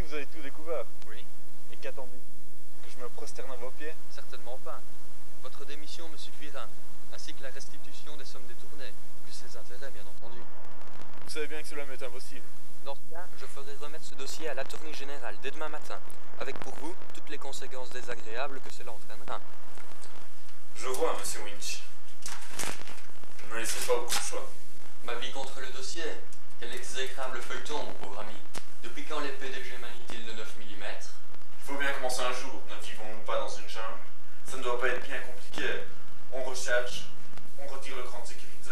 que vous avez tout découvert. Oui. Et qu'attendez? Que je me prosterne à vos pieds? Certainement pas. Votre démission me suffira, ainsi que la restitution des sommes détournées, plus les intérêts, bien entendu. Vous savez bien que cela m'est impossible. Dans ce cas, je ferai remettre ce dossier à l'attorney général dès demain matin, avec pour vous toutes les conséquences désagréables que cela entraînera. Je vois, monsieur Winch. Vous ne me laissez pas beaucoup de choix. Ma vie contre le dossier. Quel exécrable feuilleton, mon pauvre ami. Depuis quand les PDG manient-ils de 9 mm? Il faut bien commencer un jour. Ne vivons-nous pas dans une jungle? Ça ne doit pas être bien compliqué. On recherche, on retire le cran de sécurité,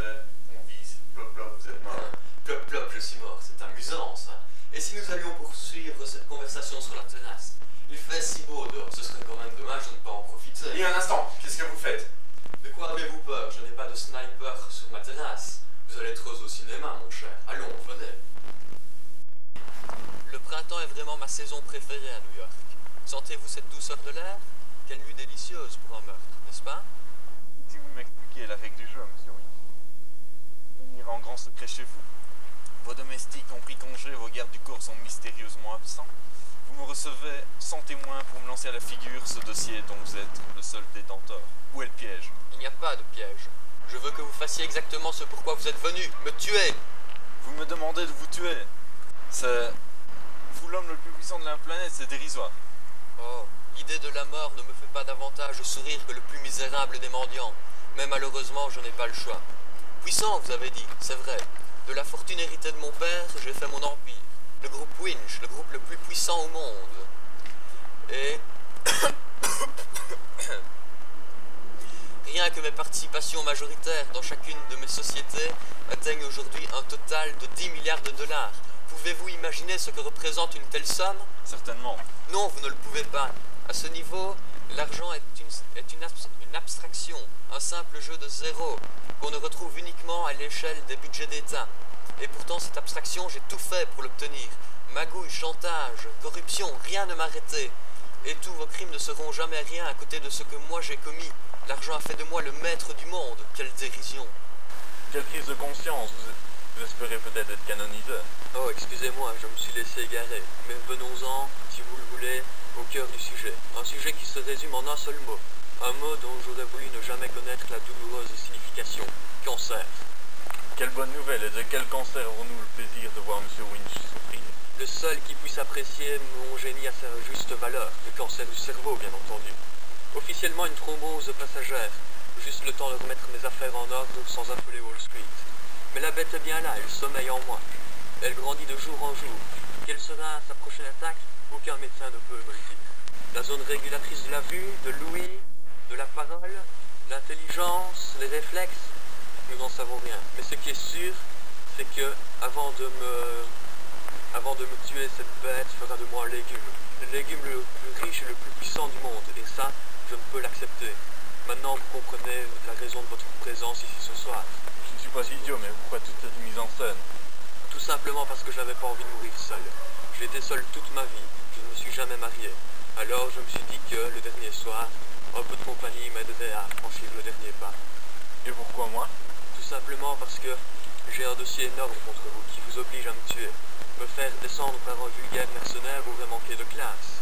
on vise, plop plop, vous êtes mort. Plop plop, je suis mort. C'est amusant, ça. Et si nous allions poursuivre cette conversation sur la terrasse? Il fait si beau dehors, ce serait quand même dommage de ne pas en profiter. Et un instant, qu'est-ce que vous faites? De quoi avez-vous peur? Je n'ai pas de sniper sur ma terrasse. Vous allez trop au cinéma, mon cher. Allons, venez. Le printemps est vraiment ma saison préférée à New York. Sentez-vous cette douceur de l'air? Quelle nuit délicieuse pour un meurtre, n'est-ce pas? Si vous m'expliquez la règle du jeu, monsieur Winch. On ira en grand secret chez vous. Vos domestiques ont pris congé, vos gardes du corps sont mystérieusement absents. Vous me recevez sans témoin pour me lancer à la figure ce dossier dont vous êtes le seul détenteur. Où est le piège? Il n'y a pas de piège. Je veux que vous fassiez exactement ce pourquoi vous êtes venu, me tuer. Vous me demandez de vous tuer. C'est... Vous, l'homme le plus puissant de la planète, c'est dérisoire. Oh, l'idée de la mort ne me fait pas davantage sourire que le plus misérable des mendiants. Mais malheureusement, je n'ai pas le choix. Puissant, vous avez dit, c'est vrai. De la fortune héritée de mon père, j'ai fait mon empire. Le groupe Winch, le groupe le plus puissant au monde. Et... Rien que mes participations majoritaires dans chacune de mes sociétés atteignent aujourd'hui un total de 10 milliards de dollars. Pouvez-vous imaginer ce que représente une telle somme? Certainement. Non, vous ne le pouvez pas. À ce niveau, l'argent est une abstraction, un simple jeu de zéro, qu'on ne retrouve uniquement à l'échelle des budgets d'État. Et pourtant, cette abstraction, j'ai tout fait pour l'obtenir. Magouille, chantage, corruption, rien ne m'a arrêté. Et tous vos crimes ne seront jamais rien à côté de ce que moi j'ai commis. L'argent a fait de moi le maître du monde. Quelle dérision. Quelle crise de conscience. Vous espérez peut-être être canonisé. Oh, excusez-moi, je me suis laissé égarer. Mais venons-en, si vous le voulez, au cœur du sujet. Un sujet qui se résume en un seul mot. Un mot dont j'aurais voulu ne jamais connaître la douloureuse signification. Cancer. Quelle bonne nouvelle. Et de quel cancer avons-nous le plaisir de voir M. Winch souffrir? Le seul qui puisse apprécier mon génie à sa juste valeur. Le cancer du cerveau, bien entendu. Officiellement une thrombose passagère. Juste le temps de remettre mes affaires en ordre sans appeler Wall Street. Mais la bête est bien là, elle sommeille en moi. Elle grandit de jour en jour. Quelle sera sa prochaine attaque? Aucun médecin ne peut me le dire. La zone régulatrice de la vue, de l'ouïe, de la parole, l'intelligence, les réflexes, nous n'en savons rien. Mais ce qui est sûr, c'est que avant de me tuer, cette bête fera de moi un légume. Le légume le plus riche et le plus puissant du monde. Et ça, je ne peux l'accepter. Maintenant, vous comprenez la raison de votre présence ici ce soir. Je ne suis pas idiot, mais pourquoi toute cette mise en scène? Tout simplement parce que je n'avais pas envie de mourir seul. J'ai été seul toute ma vie. Je ne me suis jamais marié. Alors je me suis dit que le dernier soir, un peu de compagnie m'aiderait à franchir le dernier pas. Et pourquoi moi? Tout simplement parce que j'ai un dossier énorme contre vous qui vous oblige à me tuer. Me faire descendre par un vulgaire mercenaire aurait manqué de classe.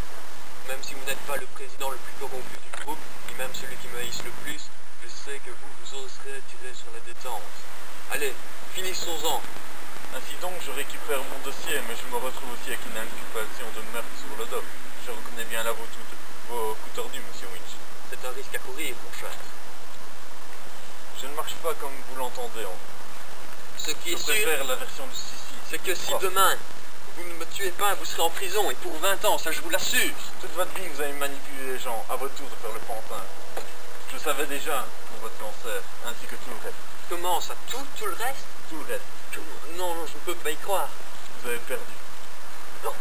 Même si vous n'êtes pas le président le plus corrompu du groupe, ni même celui qui me haïsse le plus, je sais que vous oserez tirer sur la détente. Allez, finissons-en. Ainsi donc, je récupère mon dossier, mais je me retrouve aussi avec une inculpation de meurtre sur le dos. Je reconnais bien là vos coups tordus, monsieur Winch. C'est un risque à courir, mon cher. Je ne marche pas comme vous l'entendez. Ce qui est sûr, je préfère la version de Sissi. C'est que si demain, vous ne me tuez pas, vous serez en prison, et pour 20 ans, ça je vous l'assure. Toute votre vie, vous avez manipulé les gens, à votre tour de faire le pantin. Je le savais déjà pour votre cancer, ainsi que tout le reste. Comment ça? Tout le reste? Tout le reste. Non, je ne peux pas y croire. Vous avez perdu. Non.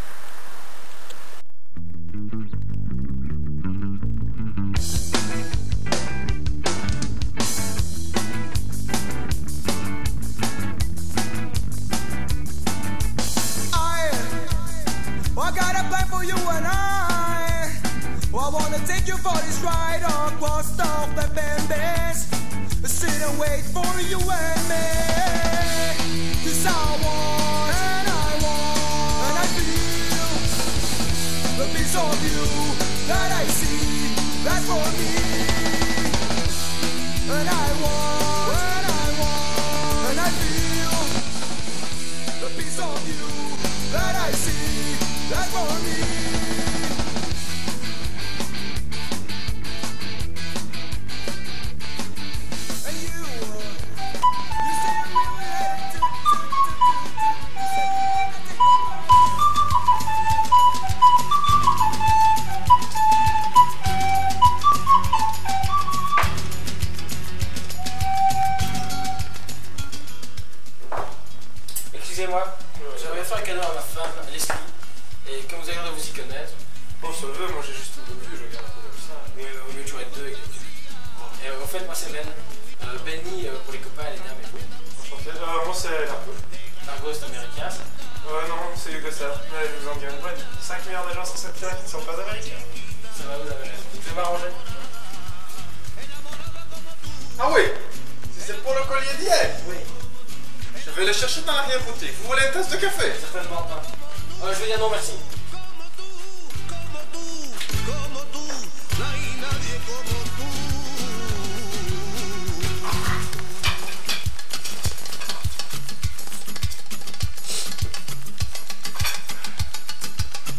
I got a plan for you and I wanna take you for this ride across the base. Sit and wait for you and me. 'Cause I want and I feel piece of you that I see, that's for me. And I want, and I feel the piece of you that I see, that's for me. Excusez-moi, j'aimerais faire un cadeau à ma femme, Leslie, et comme vous avez l'air de vous y connaître, bon, ça veut, moi j'ai juste une vue, je regarde un peu comme ça, mais au lieu de jouer à deux avec les petits. Et en fait, moi c'est Ben. Benny pour les copains et les dames et tout. Enchanté. Moi c'est Largo. Largo c'est américain ça. Non, c'est Yougoslave. Mais je vous en dis une bonne. 5 milliards de gens sur cette terre qui ne sont pas américains. Ça va, vous avez raison. Vous pouvez m'arranger. Ah oui, si c'est pour le collier d'hier. Oui. Je vais le chercher dans l'arrière-boutique. Vous voulez une tasse de café? Certainement pas. Je vais dire non merci.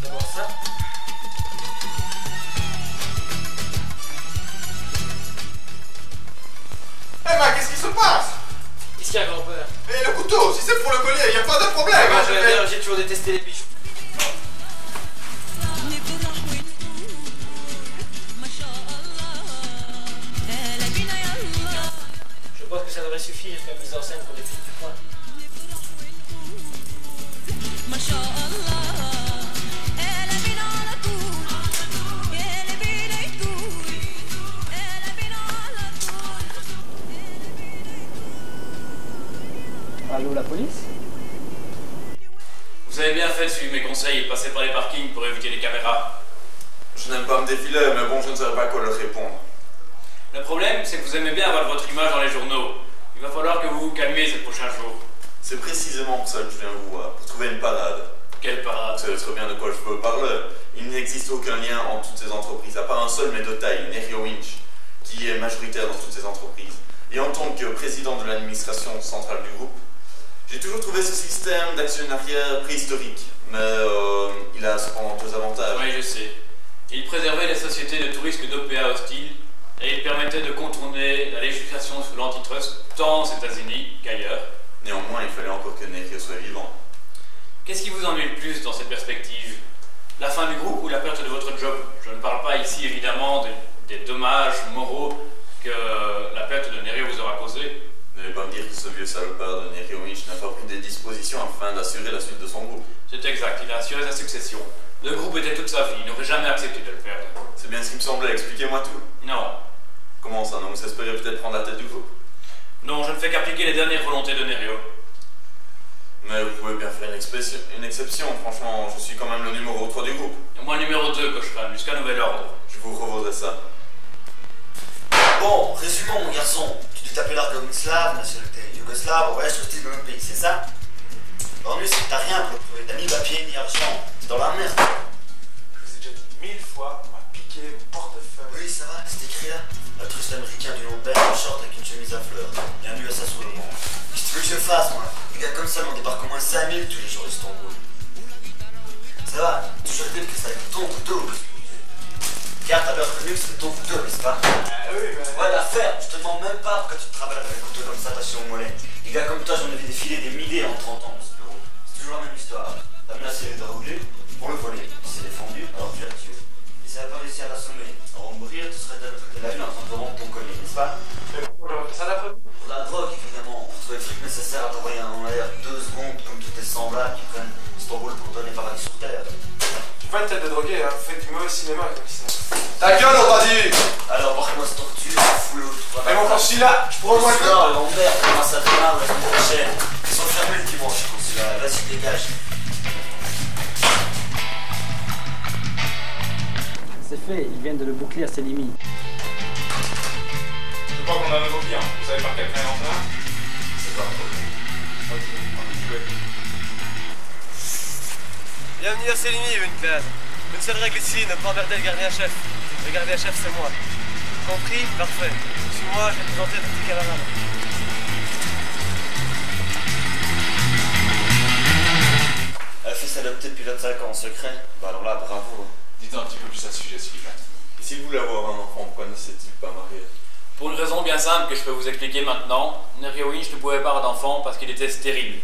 D'abord ça. Eh ben, qu'est-ce qui se passe? Qu'est-ce qu'il y a, grand-père? Et le couteau, si c'est pour le collier, il n'y a pas de problème. Moi, j'ai toujours détesté les bijoux. Je pense que ça devrait suffire comme mise en scène pour les filles du coin. Allô, la police? Vous avez bien fait de suivre mes conseils et de passer par les parkings pour éviter les caméras. Je n'aime pas me défiler, mais bon, je ne saurais pas quoi leur répondre. Le problème, c'est que vous aimez bien avoir votre image dans les journaux. Il va falloir que vous vous calmiez ces prochains jours. C'est précisément pour ça que je viens vous voir, pour trouver une parade. Quelle parade! Vous savez très bien de quoi je veux parler. Il n'existe aucun lien entre toutes ces entreprises, à part un seul, mais de taille, Nerio Winch, qui est majoritaire dans toutes ces entreprises. Et en tant que président de l'administration centrale du groupe, j'ai toujours trouvé ce système d'actionnariat préhistorique, mais il a cependant deux avantages. Oui, je sais. Il préservait les sociétés de tout risque d'OPA hostile et il permettait de contourner la législation sous l'antitrust tant aux États-Unis qu'ailleurs. Néanmoins, il fallait encore que Nerio soit vivant. Qu'est-ce qui vous ennuie le plus dans cette perspective? La fin du groupe ou la perte de votre job? Je ne parle pas ici évidemment des dommages moraux que la perte de Nerio vous aura causé. N'allez pas me dire que ce vieux salopard de Nerio Winch n'a pas pris des dispositions afin d'assurer la suite de son groupe. C'est exact, il a assuré sa succession. Le groupe était toute sa vie, il n'aurait jamais accepté de le perdre. C'est bien ce qui me semblait, expliquez-moi tout. Non. Comment ça, non? Vous espériez peut-être prendre la tête du groupe? Non, je ne fais qu'appliquer les dernières volontés de Nerio. Mais vous pouvez bien faire une exception, franchement, je suis quand même le numéro 3 du groupe. Et moi numéro 2 que je prenne, jusqu'à nouvel ordre. Je vous revaudrai ça. Bon, résumons mon garçon. Tu dis t'appeler l'Argomislav, nationalité yougoslave, ouais, je suis dans le même pays, c'est ça? L'ennui c'est que t'as rien pour trouver, t'as ni papier ni argent, c'est dans la merde. Je vous ai déjà dit 1000 fois, on m'a piqué mon portefeuille. Oui, ça va, c'est écrit là. Un trust américain du nom de Ben, en short avec une chemise à fleurs. Bienvenue à ça sur le monde. Qu'est-ce que tu veux que je fasse, moi? Les gars comme ça m'en débarquent au moins 5000 tous les jours d'Istanbul. Ça va, toujours dire que ça avec ton couteau. Car t'as bien reconnu que c'était ton couteau, n'est-ce pas? Oui, mais... Ouais, l'affaire, je te demande même pas pourquoi tu te travailles avec un couteau comme ça attaché au mollet. Les gars comme toi, j'en ai vu défiler des milliers en 30 ans dans ce bureau. C'est toujours la même histoire. T'as menacé les drogués pour le voler. Il s'est défendu, alors tu l'as tué. Et ça n'a pas réussi à l'assommer. Avant de mourir, tu serais de l'autre côté de la ville en train de vendre ton collier, n'est-ce pas? J'aurais fait ça d'après vous. Pour la drogue, évidemment. On trouve le fric nécessaire à t'envoyer en l'air 2 secondes comme tous tes semblables qui prennent Istanbul pour donner paradis sur terre. Je suis pas une tête de drogué, hein. Vous faites du mauvais cinéma avec ça. Ta gueule, on t'a dit! Alors, par-moi cette tortue, fous l'autre. Mais bon, quand je suis là, je pourrais au moins le faire. Non, Lambert, commence à démarrer la semaine prochaine. Ils sont fermés le dimanche, je pense. Vas-y, dégage. C'est fait, ils viennent de le boucler à ses limites. Je crois qu'on a un nouveau client. Vous savez par quel train on va? C'est pas un problème. Bienvenue à Céline, une classe. Une seule règle ici, ne pas emmerder le gardien-chef. Le gardien-chef, c'est moi. Compris? Parfait. Suis-moi, je vais te présenter ton petit camarade. Un fils adopté depuis 25 ans en secret? Bah alors là, bravo. Dites un petit peu plus à ce sujet, s'il vous plaît. Et s'il voulait avoir un enfant, pourquoi ne s'est-il pas marié? Pour une raison bien simple que je peux vous expliquer maintenant, Nerio Winch ne pouvait pas avoir d'enfant parce qu'il était stérile.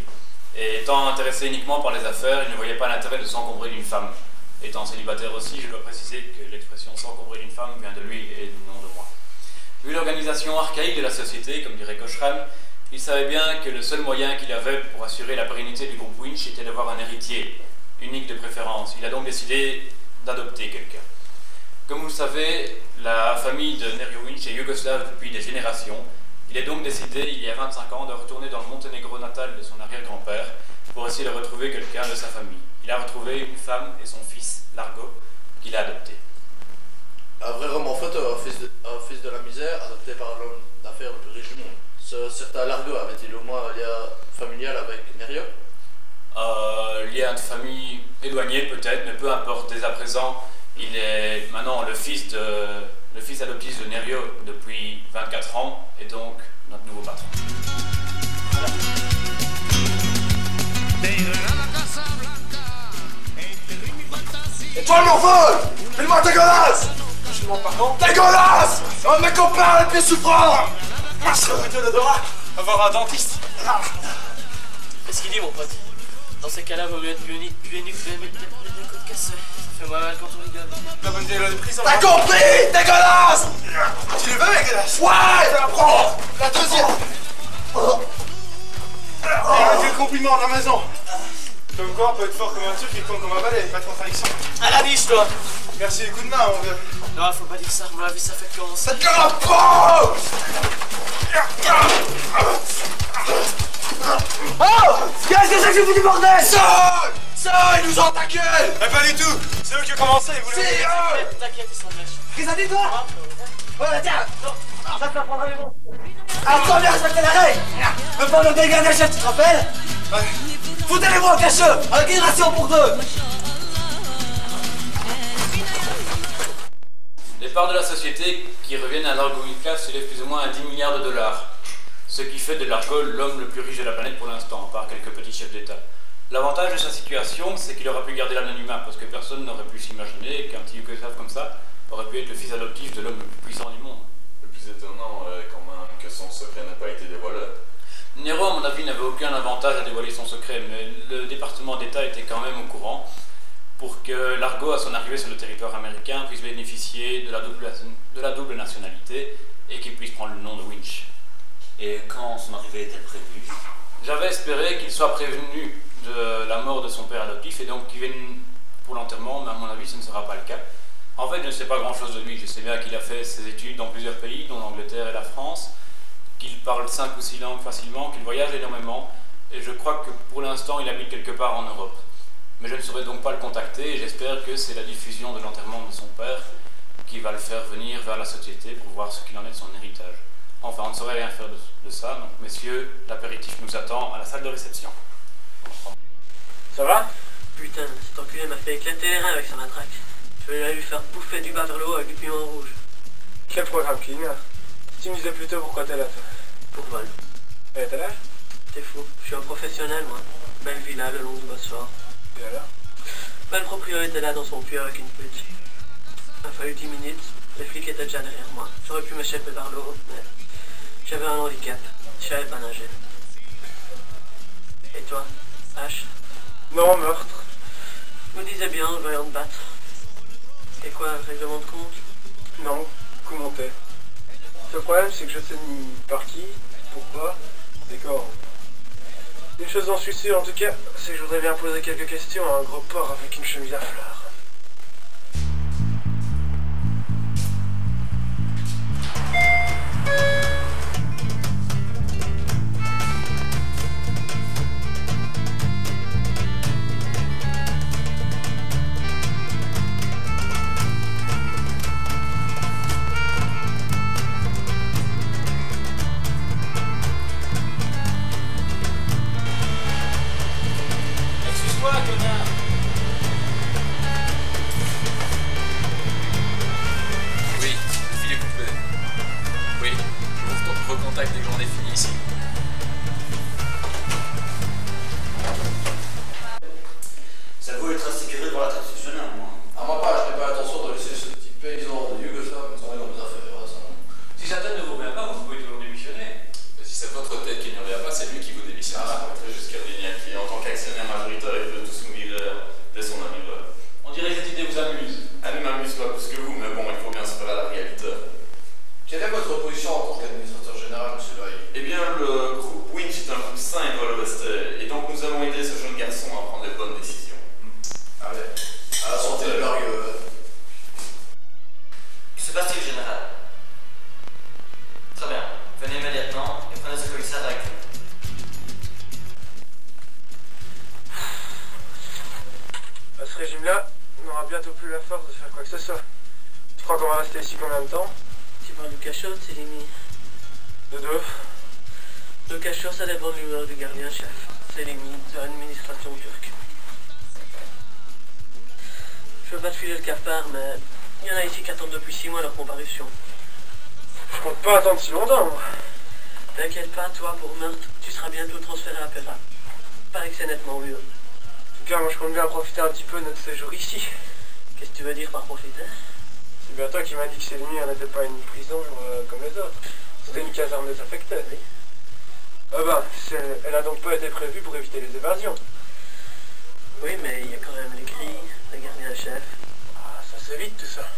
Et étant intéressé uniquement par les affaires, il ne voyait pas l'intérêt de s'encombrer d'une femme. Étant célibataire aussi, je dois préciser que l'expression s'encombrer d'une femme vient de lui et non de moi. Vu l'organisation archaïque de la société, comme dirait Cochran, il savait bien que le seul moyen qu'il avait pour assurer la pérennité du groupe Winch était d'avoir un héritier, unique de préférence. Il a donc décidé d'adopter quelqu'un. Comme vous le savez, la famille de Nerio Winch est yougoslave depuis des générations. Il est donc décidé, il y a 25 ans, de retourner dans le Monténégro natal de son arrière-grand-père pour essayer de retrouver quelqu'un de sa famille. Il a retrouvé une femme et son fils, Largo, qu'il a adopté. Un vrai roman photo, un fils de la misère, adopté par l'homme d'affaires le plus riche du monde. Ce certain Largo avait-il au moins un lien familial avec Nerio? Lien de famille éloigné peut-être, mais peu importe. Dès à présent, il est maintenant le fils adoptif de Nerio depuis 24 ans, et donc notre nouveau patron. Voilà. Et toi, mon vol! Fais-moi dégueulasse! Je ne mens pas quand? Dégueulasse! Un mec qu'on parle, les pieds souffrants! Moi, je serais plutôt l'odorat. Avoir un dentiste. Qu'est-ce qu'il dit, mon pote? Dans ces cas-là, vaut mieux être pieds nus que les côtes cassées. Ça fait mal quand on rigole. La bonne vieille loi de prison. T'as compris? Dégueulasse! Tu le veux, dégueulasse? Ouais! Je la prends! La deuxième! Un vieux compliment à la maison. Comme quoi, on peut être fort comme un turc et con comme un balai, pas de contradiction. À la niche, toi! Merci les coups de main, mon vieux. Non, faut pas dire ça, à mon avis, ça fait commencer. Ça te reprend! Oh! Qu'est-ce que c'est que j'ai foutu bordel? Ça, ils nous ont attaqués! Mais pas du tout! C'est eux qui ont commencé, vous l'avez dit. T'inquiète, ils sont lâches. Qu'est-ce que ça dit, toi? Ouais, tiens! Ça te prendra les bons. Attends, bien respecter la règle! Le fameux dégât chef, tu te rappelles? Ouais. Foutez-les-vous en cacheux! Avec une ration pour deux! Les parts de la société qui reviennent à Largo Winch s'élèvent plus ou moins à 10 milliards de dollars. Ce qui fait de Largo l'homme le plus riche de la planète pour l'instant, par quelques petits chefs d'État. L'avantage de sa situation, c'est qu'il aurait pu garder l'anonymat, parce que personne n'aurait pu s'imaginer qu'un petit yougoslave comme ça aurait pu être le fils adoptif de l'homme le plus puissant du monde. Le plus étonnant, quand même, que son secret n'a pas été dévoilé. Nero, à mon avis, n'avait aucun avantage à dévoiler son secret, mais le département d'État était quand même au courant pour que Largo, à son arrivée sur le territoire américain, puisse bénéficier de la double nationalité et qu'il puisse prendre le nom de Winch. Et quand son arrivée était prévue? J'avais espéré qu'il soit prévenu de la mort de son père adoptif et donc qu'il vienne pour l'enterrement, mais à mon avis, ce ne sera pas le cas. En fait, je ne sais pas grand-chose de lui. Je sais bien qu'il a fait ses études dans plusieurs pays, dont l'Angleterre et la France, qu'il parle 5 ou 6 langues facilement, qu'il voyage énormément, et je crois que pour l'instant, il habite quelque part en Europe. Mais je ne saurais donc pas le contacter, et j'espère que c'est la diffusion de l'enterrement de son père qui va le faire venir vers la société pour voir ce qu'il en est de son héritage. Enfin, on ne saurait rien faire de ça, donc messieurs, l'apéritif nous attend à la salle de réception. Ça va? Putain, cet enculé m'a fait éclater les reins avec sa matraque. Je vais lui faire bouffer du bas vers le haut avec du piment rouge. Quel programme culinaire? Tu me disais plutôt pourquoi t'es là, toi? Pour vol. Et t'as l'âge? T'es fou, je suis un professionnel, moi. Belle villa le long du Bosphore. Et alors? Belle propriété là dans son puits avec une pute. Il a fallu 10 minutes, les flics étaient déjà derrière moi. J'aurais pu m'échapper par le haut, mais j'avais un handicap. Je savais pas nager. Et toi, H? Non, meurtre. Je me disais bien, je vais en te battre. Et quoi, règlement de compte? Non, coup monté. Le problème, c'est que je sais ni par qui, pourquoi, et quand. Une chose dont je suis sûr, en tout cas, c'est que je voudrais bien poser quelques questions à un gros porc avec une chemise à fleurs. Excuse-moi, connard. amuse. Elle ne m'amuse pas plus que vous, mais bon, il faut bien se faire à la réalité. Quelle est votre position en tant qu'administrateur général, M. Loy? Eh bien, le groupe Winch est un groupe sain et doit le rester. Et donc, nous allons aider ce jeune garçon à prendre les bonnes décisions. Allez, à la santé de Largue. Que se passe-t-il, général? Très bien. Venez immédiatement et prenez ce commissaire avec vous. À ce régime-là, on n'aura bientôt plus la force de faire quoi que ce soit. Tu crois qu'on va rester ici combien de temps? Tu parles de cachot, c'est limite. De deux. Le cachot, ça dépend de l'humeur du gardien-chef. C'est limite de l'administration turque. Je veux pas te filer le cafard, mais il y en a ici qui attendent depuis 6 mois leur comparution. Je compte pas attendre si longtemps, moi. T'inquiète pas, toi, pour meurtre, tu seras bientôt transféré à Péra. Paraît que c'est nettement mieux. En tout cas, moi je compte bien profiter un petit peu de notre séjour ici. Qu'est-ce que tu veux dire par profiter? C'est bien toi qui m'as dit que Célimie n'était pas une prison comme les autres. C'était une caserne désaffectée. Oui. Ah ben, elle a donc pas été prévue pour éviter les évasions. Oui, mais il y a quand même les grilles, les gardiens-chefs. Ah, ça s'évite tout ça.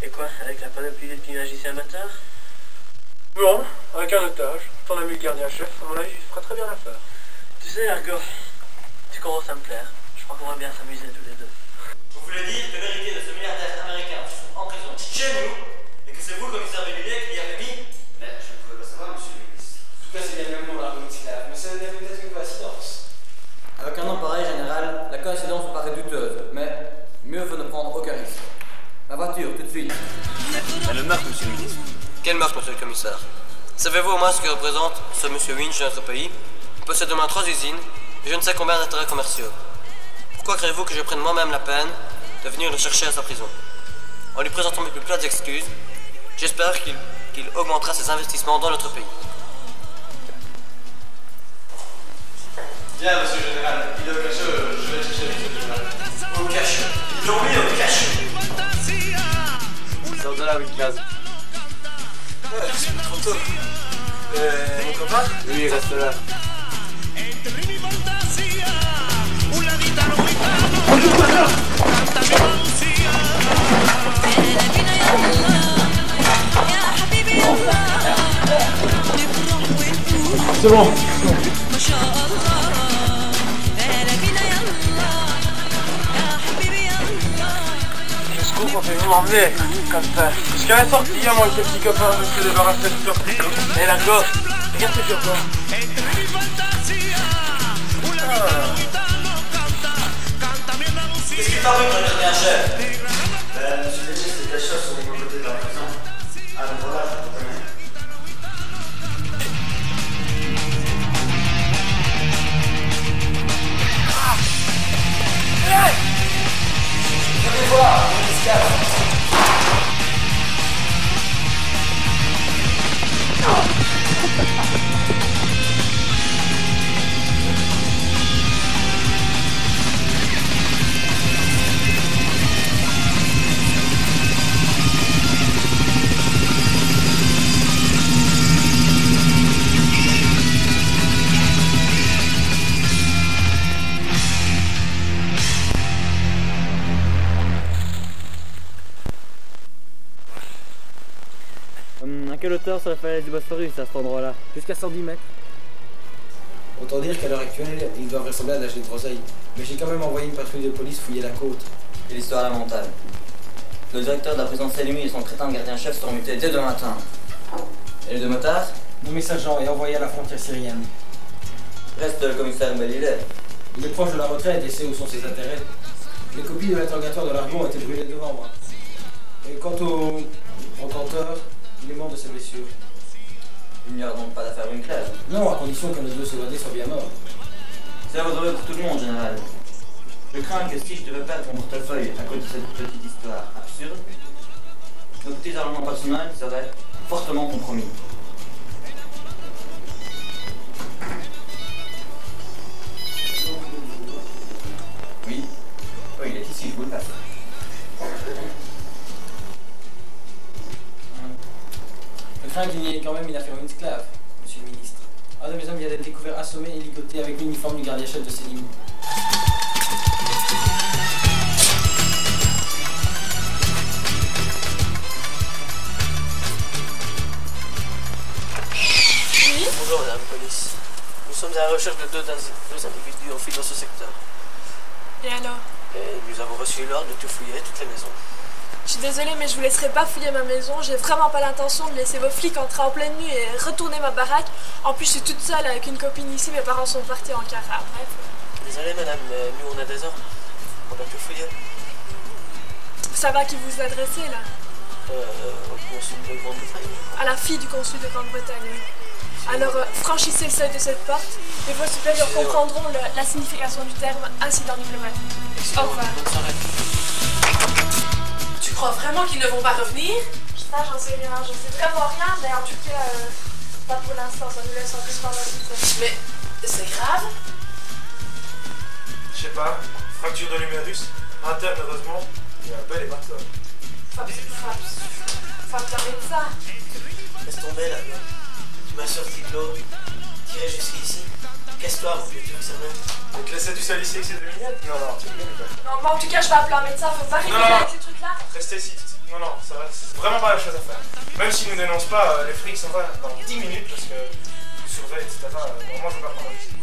Et quoi, avec la panoplie des petits magiciens amateurs? Non, avec un otage. Ton ami le gardien-chef, à mon avis, il fera très bien l'affaire. Tu sais, Argo, tu commences à me plaire. Je crois qu'on va bien s'amuser tous les deux. Vous voulez dire que l'héritier de ce milliardaire américain se trouve en prison chez nous et que c'est vous, commissaire Bellier, qui l'y avez mis? Mais je ne pouvais pas savoir, monsieur le ministre. En tout cas, c'est bien le même nom, l'Argo Mixclave, mais ça n'est peut-être une coïncidence. Avec un nom pareil, général, la coïncidence me paraît douteuse, mais mieux vaut ne prendre aucun risque. Ma voiture, tout de suite. Mais le meurtre, monsieur le ministre. Quel meurtre, monsieur le commissaire? Savez-vous au moins ce que représente ce monsieur Winch de notre pays? Il possède au moins 3 usines et je ne sais combien d'intérêts commerciaux. Pourquoi croyez-vous que je prenne moi-même la peine de venir le chercher à sa prison? En lui présentant mes plus plates excuses, j'espère qu'il augmentera ses investissements dans notre pays. Bien, monsieur le général, il est au cachot, je vais le chercher, monsieur le général. Au cachot? Ils l'ont mis au cachot! Sors de là, Winkaz. C'est trop tôt. Mon copain? Lui, il reste là. C'est bon. Qu'on fait vous m'emmener comme ça. Jusqu'à la sortie, moi, avec ce petit copain, je me suis débarrassé de tout. Et la gosse, regarde ce que je vois. Qu'est-ce qui t'arrive, mon gardien-chef? Monsieur le ministre, c'est cachot sur le côté de la prison. Ah, mais voilà, je vous connais. Venez voir, À quelle hauteur sur la falaise du Bosphorus à cet endroit-là? Jusqu'à 110 mètres. Autant dire qu'à l'heure actuelle, ils doivent ressembler à l'âge de groseilles. Mais j'ai quand même envoyé une patrouille de police fouiller la côte. Et l'histoire lamentable. Le directeur de la prison de Célimie et son crétin de gardien-chef seront mutés dès demain matin. Et les deux motards? Nommé Saint-Jean et envoyé à la frontière syrienne. Reste le commissaire Bellilet. Il est proche de la retraite et sait où sont ses intérêts. Les copies de l'interrogatoire de l'Argon ont été brûlées devant moi. Et quant au brocanteur, il est mort de ses blessures. Il n'y aura donc pas d'affaire Winkler. Non, à condition que nos deux évadés soient bien morts. C'est redoué pour tout le monde, général. Je crains que si je devais perdre mon portefeuille à cause de cette petite histoire absurde, nos petits armements personnels seraient fortement compromis. Oui, il est ici, je vous le passe. Je crains qu'il y ait quand même une affaire Winsclave, monsieur le ministre. Un de mes hommes vient d'être découvert assommé et ligoté avec l'uniforme du gardien-chef de Célimie. recherche de deux individus en fuite dans ce secteur. Et alors? Et nous avons reçu l'ordre de tout fouiller, toutes les maisons. Je suis désolée, mais je vous laisserai pas fouiller ma maison. J'ai vraiment pas l'intention de laisser vos flics entrer en pleine nuit et retourner ma baraque. En plus, je suis toute seule avec une copine ici. Mes parents sont partis en car. Bref. Désolée, madame, mais nous, on a des ordres. On a tout fouillé. Ça va, qui vous adressez, là? Au consul de Grande-Bretagne. À la fille du consul de Grande-Bretagne, oui. Alors, franchissez le seuil de cette porte et vos supérieurs comprendront la signification du terme incident diplomatique. Au revoir. Tu crois vraiment qu'ils ne vont pas revenir? Ça, j'en sais rien. Je sais vraiment rien, mais en tout cas, pas pour l'instant. Ça nous laisse en plus pendant tout ça. Mais c'est grave? Je sais pas. Fracture de l'humérus. Interne, heureusement. Il y a un bel hématome. Faut appeler ça. Laisse tomber, là. Tu m'as sorti de l'eau. Tiré jusqu'ici. Casse-toi, mon vieux, tu veux que ça m'aide? On te laissait du sale ici avec ces 2 mignonnes? Non, tu bien ou pas? Non, mais en tout cas, je vais appeler un médecin. Faut pas rigoler avec ces trucs-là. Restez ici. Non, ça va. C'est vraiment pas la chose à faire. Même s'ils nous dénoncent pas, les flics s'en vont dans 10 minutes parce que ils surveillent, etc. Normalement, je vais pas prendre ici.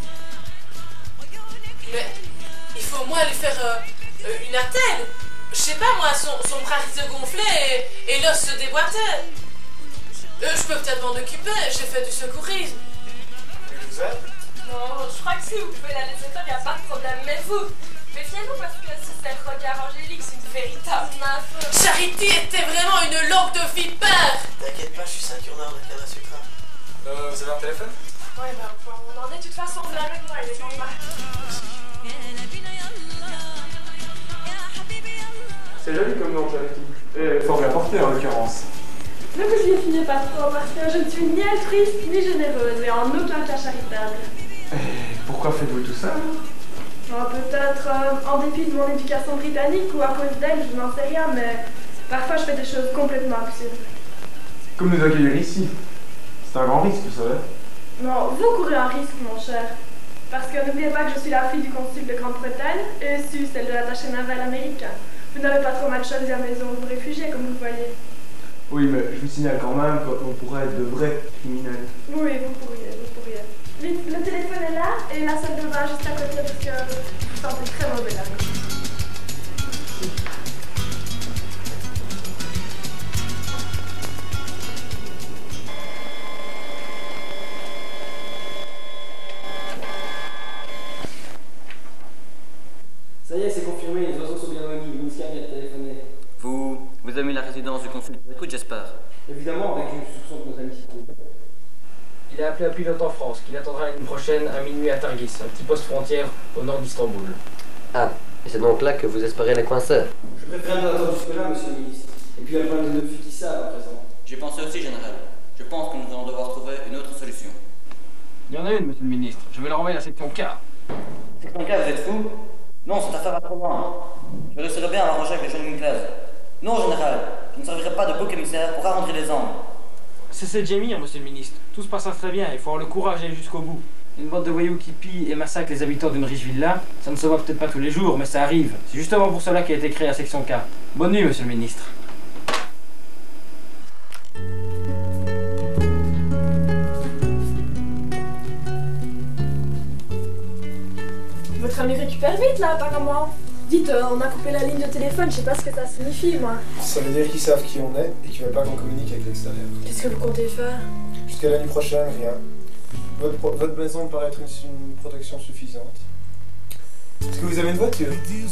Mais il faut au moins lui faire une attelle. Je sais pas moi, son bras se gonflait et l'os se déboîtait. Je peux peut-être m'en occuper, j'ai fait du secourisme. Mais je vous aide? Non, je crois que si vous pouvez la laisser faire, y a pas de problème. Mais vous, méfiez-vous parce que si c'est le regard angélique, c'est une véritable nymphe. Charity était vraiment une langue de vipère. T'inquiète pas, je suis ceinture nord de canne à sucre. Vous avez un téléphone? Ouais, ben, on en est. De toute façon, vous l'avez avec moi, il est en bas. C'est joli comme nom, Charity. Et fort bien porté en l'occurrence. Ne vous y fiez pas trop parce que je ne suis ni altruiste ni généreuse et en aucun cas charitable. Pourquoi faites-vous tout ça? Peut-être en dépit de mon éducation britannique ou à cause d'elle, je n'en sais rien, mais parfois je fais des choses complètement absurdes. Comme nous accueillir ici. C'est un grand risque, vous savez. Non, vous courez un risque, mon cher. Parce que n'oubliez pas que je suis la fille du consul de Grande-Bretagne et Sue, celle de l'attaché naval américain. Vous n'avez pas trop mal choisi la maison où vous réfugiez, comme vous le voyez. Oui, mais je vous signale quand même qu'on pourrait être de vrais criminels. Oui, vous pourriez. Vite, le téléphone est là et la salle de bain juste à côté parce que vous sentez très mauvais là. Ça y est, c'est confirmé, les oiseaux sont bien nommés, Minscar vient de téléphoner. Vous avez mis la résidence du consul de écoute, j'espère. Évidemment, avec une soupçon de nos amis citoyens. Il a appelé un pilote en France, qu'il attendra l'année prochaine à minuit à Targis, un petit poste frontière au nord d'Istanbul. Ah, et c'est donc là que vous espérez les coincer? Je préfère bien attendre jusque-là, monsieur le ministre. Et puis il y a plein de filles qui savent à présent. J'ai pensé aussi, général. Je pense que nous allons devoir trouver une autre solution. Il y en a une, monsieur le ministre. Je vais la renvoyer à la section K. Section K, vous êtes fou? Non, cette affaire va trop loin. Je réussirai bien à m'arranger avec les jeunes Winkler. Non, général, je ne servirai pas de bouc émissaire pour arrondir les angles. C'est Jamie, monsieur le ministre. Tout se passera très bien, il faut avoir le courage d'aller jusqu'au bout. Une bande de voyous qui pillent et massacrent les habitants d'une riche villa, ça ne se voit peut-être pas tous les jours, mais ça arrive. C'est justement pour cela qu'a été créée la section K. Bonne nuit, monsieur le ministre. Votre ami récupère vite là, apparemment. Dites, on a coupé la ligne de téléphone, je sais pas ce que ça signifie, moi. Ça veut dire qu'ils savent qui on est et qu'ils veulent pas qu'on communique avec l'extérieur. Qu'est-ce que vous comptez faire? Jusqu'à l'année prochaine, rien. Votre maison me paraît être une protection suffisante. Est-ce que vous avez une voiture? Il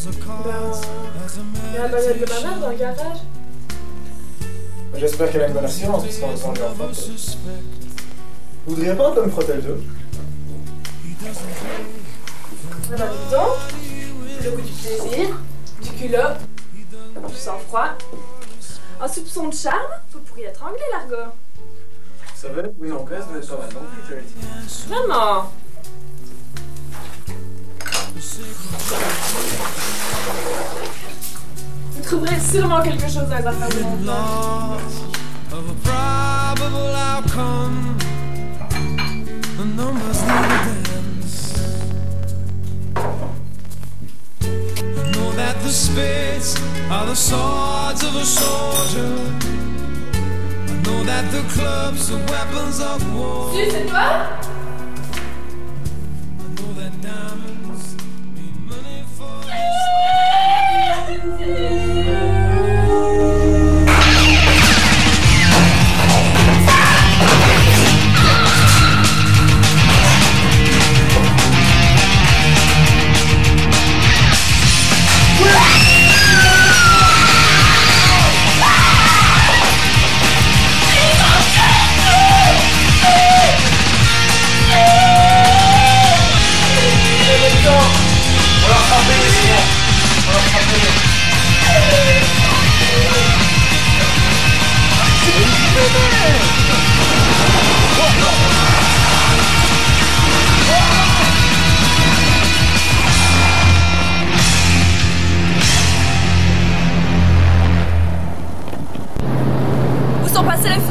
y a la bagnole de ma mère dans le garage. J'espère qu'elle a une bonne assurance, parce qu'on va lui en faire. Vous voudriez pas un peu me frotter le dos? Ah bah dis donc, le goût du plaisir, du culot, du sang-froid, un soupçon de charme, vous pourriez être anglais, l'argot. Vous savez, vous en classe, vous êtes pas mal non plus, Charity. Vraiment. Vous trouverez sûrement quelque chose dans les affaires de mon temps. The spits are the swords of a soldier. I know that the clubs are weapons of war. Sue, c'est toi?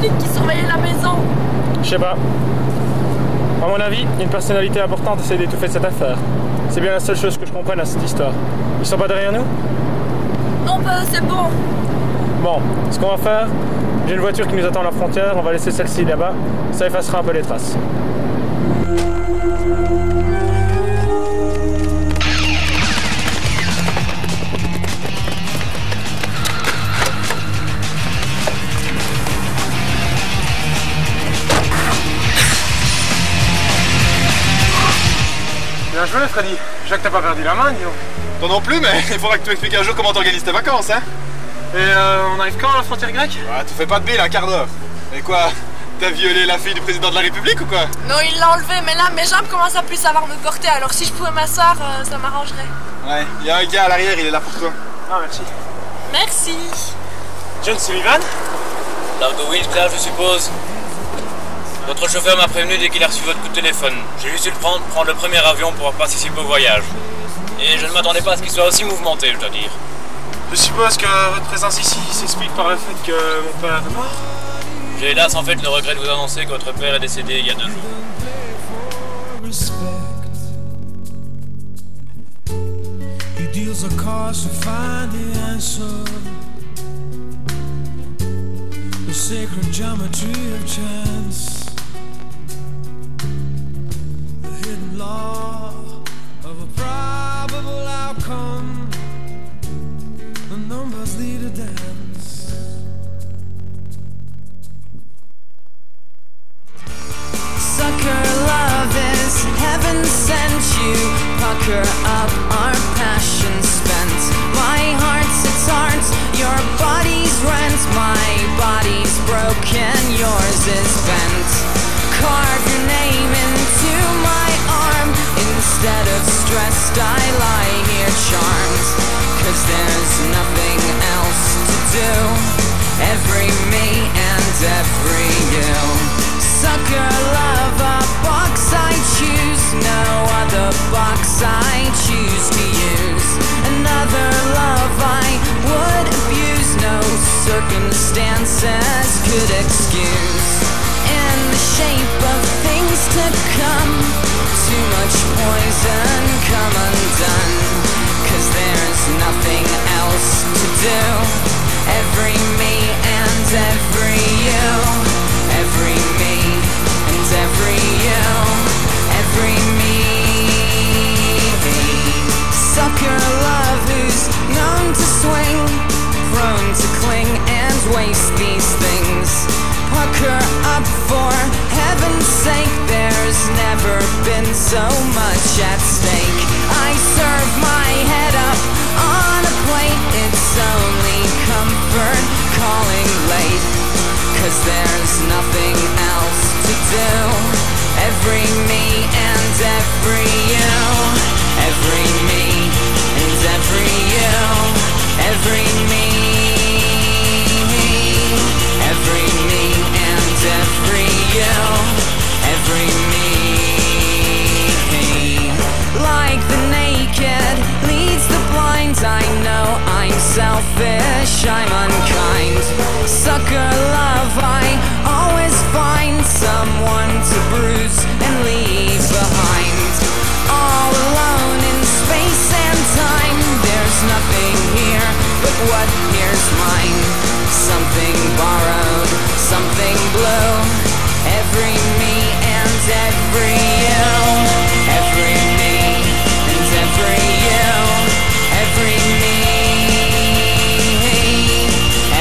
flics qui surveillaient la maison. Je sais pas. À mon avis, une personnalité importante essaie d'étouffer cette affaire. C'est bien la seule chose que je comprenne à cette histoire. Ils sont pas derrière nous? Non, c'est bon. Bon, ce qu'on va faire, j'ai une voiture qui nous attend à la frontière, on va laisser celle-ci là-bas, ça effacera un peu les traces. Bien joué, Freddy. Jacques, t'as pas perdu la main, disons. Toi non plus, mais il faudra que tu m'expliques un jour comment t'organises tes vacances, hein. Et on arrive quand à la frontière grecque? Ouais, tu fais pas de bille, un quart d'heure. Et quoi? T'as violé la fille du président de la République ou quoi? Non, il l'a enlevé, mais là, mes jambes commencent à plus savoir me porter, alors si je pouvais m'asseoir, ça m'arrangerait. Ouais, il y a un gars à l'arrière, il est là pour toi. Ah, merci. Merci. John Sullivan? Largo Winclair, je suppose. Votre chauffeur m'a prévenu dès qu'il a reçu votre coup de téléphone. J'ai juste dû le prendre le premier avion pour participer au voyage. Et je ne m'attendais pas à ce qu'il soit aussi mouvementé, je dois dire. Je suppose que votre présence ici s'explique par le fait que mon père est mort. J'ai hélas en fait le regret de vous annoncer que votre père est décédé il y a 2 jours. He deals a cards to find the answer. The sacred geometry of chance. The hidden law of a probable outcome. The numbers lead a dance. Sucker love is heaven sent you. Pucker up our passion spent. My heart's its art, your body's rent. My body's broken, yours is bent. Carve your name into my arm. Instead of stressed, I lie here charmed. 'Cause there's nothing else to do. Every me and every you. Sucker love, a box I choose. No other box I choose to use. Another love I would abuse. No circumstances could excuse. In the shape of things to come. Too much poison come undone. 'Cause there's nothing else to do. Every me and every you. Every me and every you. Every me. Sucker love who's known to swing. Prone to cling and waste these things. Pucker up for heaven's sake. There's never been so much at stake. I serve my head up on a plate. It's only comfort calling late. 'Cause there's nothing else to do. Every me and every you. Every me and every you. Every me. Every me and every you. Every me. Like the naked leads the blind. I know I'm selfish, I'm unkind. Sucker love, I always find someone to bruise and leave behind. All alone in space and time. There's nothing here but what here's mine. Something borrowed, something blue. Every me and every you. Every me and every you. Every me.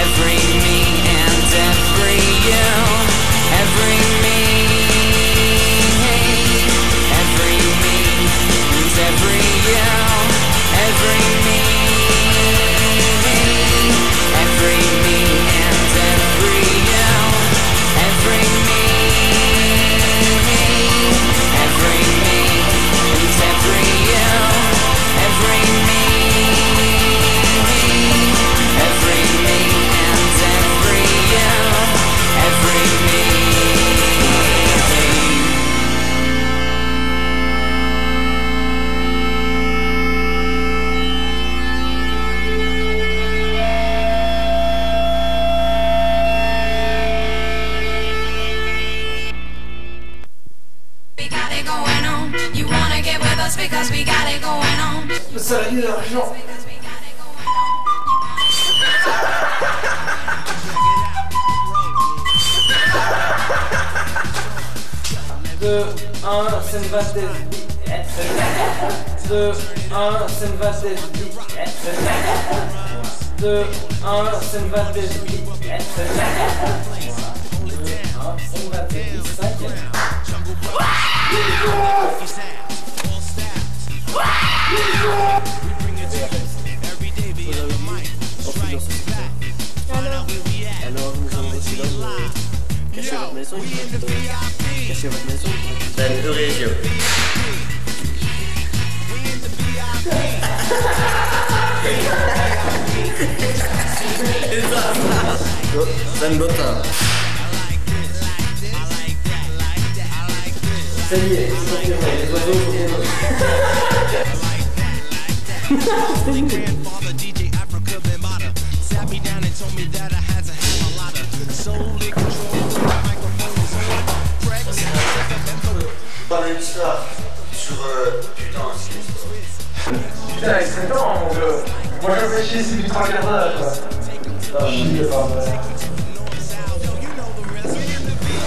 Every me and every you. Every me. Every me and every you. Every me. Every me and every you. Every me. Saladier d'argent. De 1, Senvas des... De 1, Senvas des... De 1, Senvas des... Alors, nous avons reçu l'homme cacher votre maison. Cacher votre maison. Ben, Eurégio. Ben Botin. Ça y est, c'est confirmé, les oiseaux Pas une histoire sur putain, c'est une histoire. Putain, il serait temps, mon gars. Moi, je réfléchis ici depuis 3 quarts d'heure, quoi. Ah, chier, pas vrai.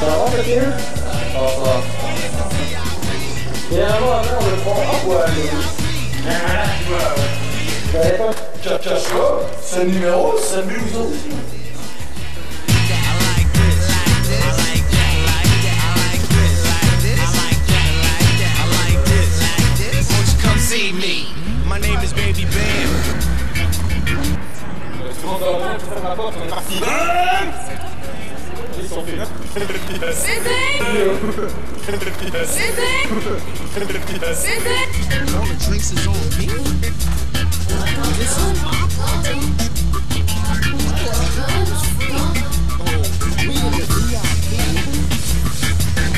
Ça va, Mathieu? Ça va. Et avant, on le prend à poil. Voilà, tu vois, ouais. Cache-toi, c'est le numéro, c'est le blouson. Come see me. My name is Baby Bam. Ils sont faits. All the drinks is on me.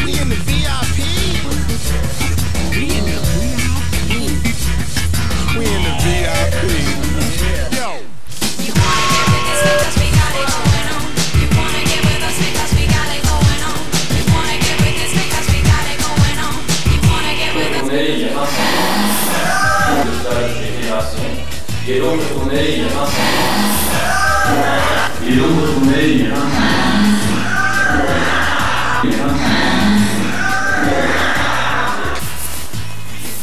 We in the VIP. We in the VIP. We in the VIP. Yo. You wanna get with this because we got it going on. You wanna get with us because we got it going on. You wanna get with this because we got it going on. You wanna get with us. Et donc retourner, il y a 20 ans. Et donc retourner, il y a 20 ans.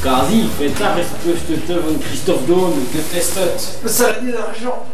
Quasi, faites ça, respecte von Christoph Dawn, Gefestet. Le saladier d'argent.